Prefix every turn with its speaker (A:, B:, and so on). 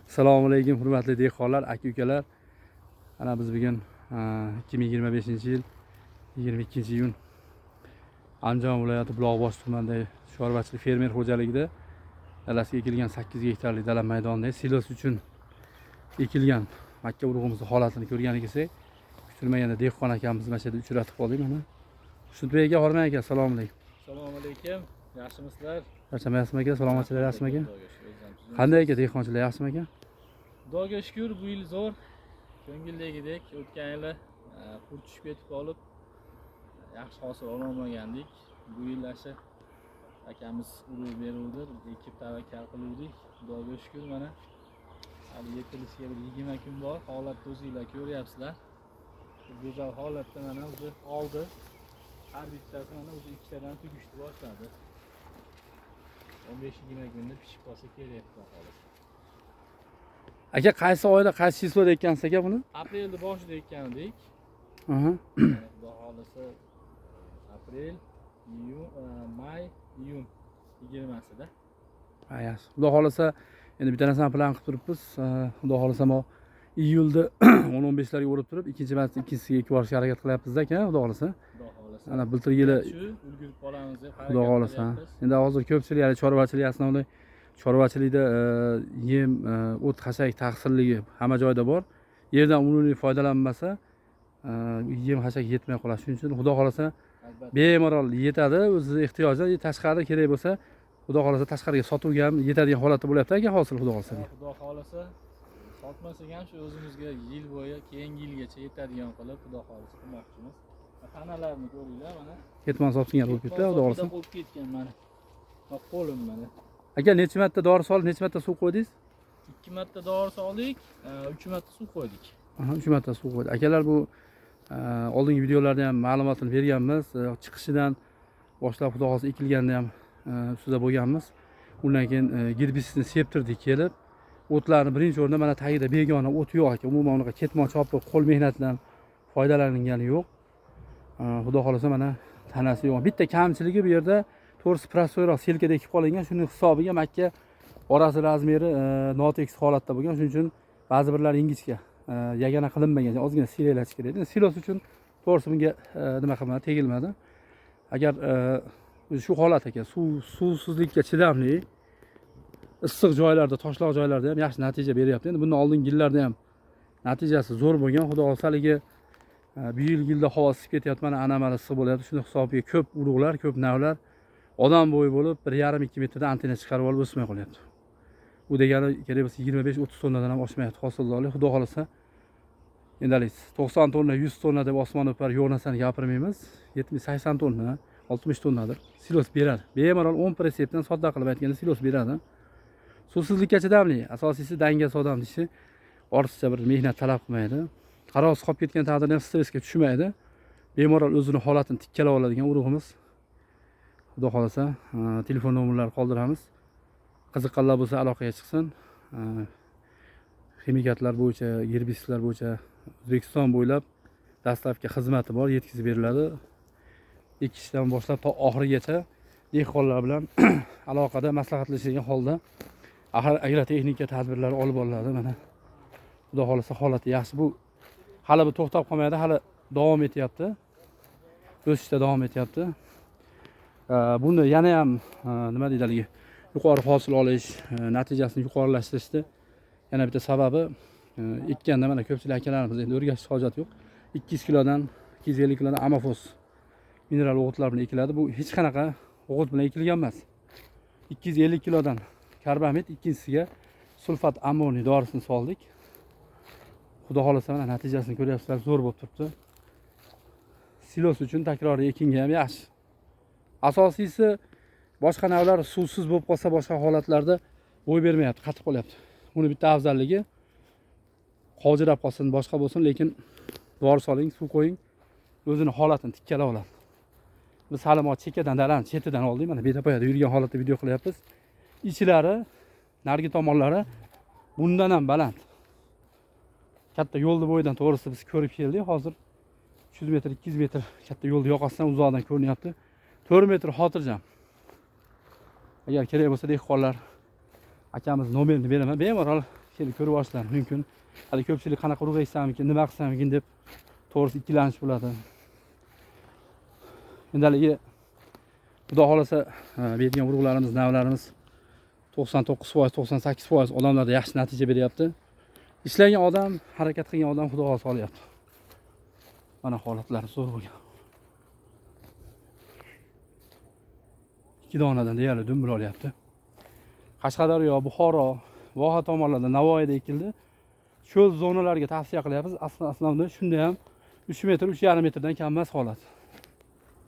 A: Assalomu alaykum hurmatli dehqonlar, aka-ukalar. Ana biz bugun 2025-yil 22-iyun Andijon viloyati Buloqboshi tumanidagi chorvachilik fermer xo'jaligida dalasiga ekilgan 8 gektarlik dala maydonida silos uchun ekilgan makka urug'imizni holatini ko'rgan kelsak, kutilmaganda dehqon akamizni mana shu yerda uchratib qoldik. Mana Xushnudbek aka, Hormon aka, assalomu alaykum.
B: Assalomu alaykum. Yaxshimisizlar?
A: Charchamayapsizmi aka? Salomatchilar yaxshimi aka? Qanday aka, dehqonchilar yaxshimi aka?
B: Xudoga shukr, bu yil zo'r. Ko'ngildagidek o'tgan yili qurt tushib ketib qolib yaxshi hosil ola olmagandik. Bu yil asha akamiz urug' beruvdi, ekib tavakkal qiluvdik. Xudoga shukr, mana hali yetilishiga bir 20 kun bor. Holatni o'zingizlar ko'ryapsizlar. Go'zal holatda mana o'zi oldi. Har bittasi mana o'zi ikkitadan tugishni boshladi. 15-20 kunda pishib qolsa kerak xolos.
A: Aka, qaysi oyda qaysi chizloda ekkansiz aka buni?
B: Aprelda boshida ekkan edik. Xudo xolasa aprel, iyun, may, iyun 20sida.
A: Yaxshi. Xudo xolasa endi bitta narsani plan qilib turibmiz. Xudo xolasa mo iyulda 10-15larga o'rib turib, ikkinchisiga ekib borishga harakat qilyapmiz aka, xudo xolasa.
B: Xudo xolasa.
A: Ana bultir yili
B: shu ulgurib qolamiz deb
A: xudo xolasa. Endi hozir ko'pchilik hali chorvachilik asnosida chorvachilikda yem, o't hashak taqsirligi hamma joyda bor. Yerdan unumli foydalanmasa, yem hashak yetmay qoladi. Shuning uchun xudo xolasa bemalol yetadi, o'z ehtiyojidan tashqari kerak bo'lsa, xudo xolasa tashqariga sotuvga ham yetadigan holatda bo'lyapti aka, hosil xudo xolasa.
B: Xudo xolasa sotmasak ham shu o'zimizga yil bo'yi, keyingi yilgacha yetadigan qilib xudo xolasa qilmoqchimiz. Tanalarni ko'ringlar mana.
A: Ketmon sotgan bo'lib ketdi, xudo xolasa.
B: Bo'lib ketgan mana. Qo'lim mana.
A: Aka, necha marta dori solib, necha marta suv qo'ydingiz?
B: 2 marta dori soldik, 3 marta suv qo'ydik.
A: 3 marta suv qo'ydik. Akalar, bu oldingi videolarda ham ma'lumotini berganmiz. Chiqishidan boshlab xudo xolasa ekilganda ham ustida bo'lganmiz. Undan keyin gerbisidni septirdik kelib, o'tlarni birinchi o'rinda mana tagida begona o't yo'q aka. Umuman unaqa ketmon chopib, qo'l mehnatidan foydalanilgani yo'q. Xudo xolasa mana tanasi yo'q. Bitta kamchiligi bu yerda to'g'risi prostoyroq selkada ekib qolingan, shuning hisobiga makka orasi razmeri notekis holatda bo'lgan. Shuning uchun ba'zi birlar ingichka yagona qilinmagan, ozgina silaylash kerak edi. Silos uchun to'g'risi bunga nima qilmadi, tegilmadi. Agar shu holat aka, suvsizlikka chidamli issiq joylarda, toshloq joylarda ham yaxshi natija beryapti. Endi bundan oldingi yillarda ham natijasi zo'r bo'lgan. Xudo xohlasa bu yilda havo isib ketyapti, mana anomali issiq bo'lyapti. Shuni hisobiga ko'p urug'lar, ko'p navlar odam bo'yi bo'lib 1,5-2 metrdan antena chiqarib olib o'smay qolyapti. Bu degani kerak bo'lsa 25-30 tonnadan ham oshmayapti hosildorlik. Xudo xolasa endi 90 tonna, 100 tonna deb osmon o'par yo'q narsani gapirmaymiz. 70-80 tonna, 60 tonnadir silos beradi. Bemalol 10 pretsepdan sodda qilib aytganda silos beradi. Suvsizlikka chidamli, asosiysi dangasi odam ishi ortiqcha bir mehnat talab qilmaydi. Qarovsiz qolib ketgan taqdirda ham stressga tushmaydi. Bemalol o'zini holatini tikkala oladigan urug'imiz. Xudo xolasa telefon nomerlarini qoldiramiz. Qiziqqanlar bo'lsa aloqaga chiqsin. Ximikatlar bo'yicha, gerbisidlar bo'yicha O'zbekiston bo'ylab dastlabki xizmati bor, yetkazib beriladi. Ekishdan boshlab to oxirigacha dehqonlar bilan aloqada maslahatlashgan holda agrotexnika tadbirlari olib boriladi. Mana xudo xolasa holati yaxshi. Bu hali bu to'xtab qolmaydi, hali davom etyapti. O'sishda davom etyapti. Buni yana ham nima deydi, yuqori hosil olish, natijasini yuqorilashtirishda yana bitta sababi ekkanda mana ko'pchilik akalarimiz endi o'rgatish hojati yo'q. 200 kilodan 250 kilodan amofos mineral o'g'itlar bilan ekiladi. Bu hech qanaqa o'g'it bilan ekilgan emas. 250 kilodan karbamid, ikkinchisiga sulfat ammoniy dorisini soldik. Xudo xolasa mana natijasini ko'ryapsizlar, zo'r bo'lib turibdi. Silos uchun takroriy ekinga ham yaxshi. Asosiysi boshqa navlar suvsiz bo'lib qolsa, boshqa holatlarda bo'y bermayapti, qatib qolyapti. Buni bitta afzalligi qovjirab qolsin, boshqa bo'lsin, lekin dori soling, suv qo'ying, o'zini holatini tikkala oladi. Biz hali chekkadan dalani chetidan oldik, mana betapoyada yurgan holatda video qilyapmiz. Ichlari, narigi tomonlari bundan ham baland. Katta yo'lni bo'yidan to'g'risi biz ko'rib keldik. Hozir 300 metr, 200 metr katta yo'lni yoqasidan uzoqdan ko'rinyapti. 4 metr xotirjam. Agar kerak bo'lsa dehqonlar akamiz nomerini beraman. Bemalol kelib ko'rib olishlari mumkin. Hali ko'pchilik qanaqa urug' eksamikin, nima qilsamikin deb to'g'risi ikkilanish bo'ladi. Endaligi Xudo xolasa bergan urug'larimiz, navlarimiz 99%, 98% odamlarda yaxshi natija beryapti. Ishlagan odam, harakat qilgan odam Xudo xolasa olyapti. Mana holatlari zo'r bo'lgan. 2 donadan deyarli dumbul olyapti. Qashqadaryo, Buxoro, Voha tomonlarda, Navoiyda ekildi. Cho'l zonalarga tavsiya qilyapmiz. Aslida shunda ham 3 metr, 3,5 metrdan kam emas holat.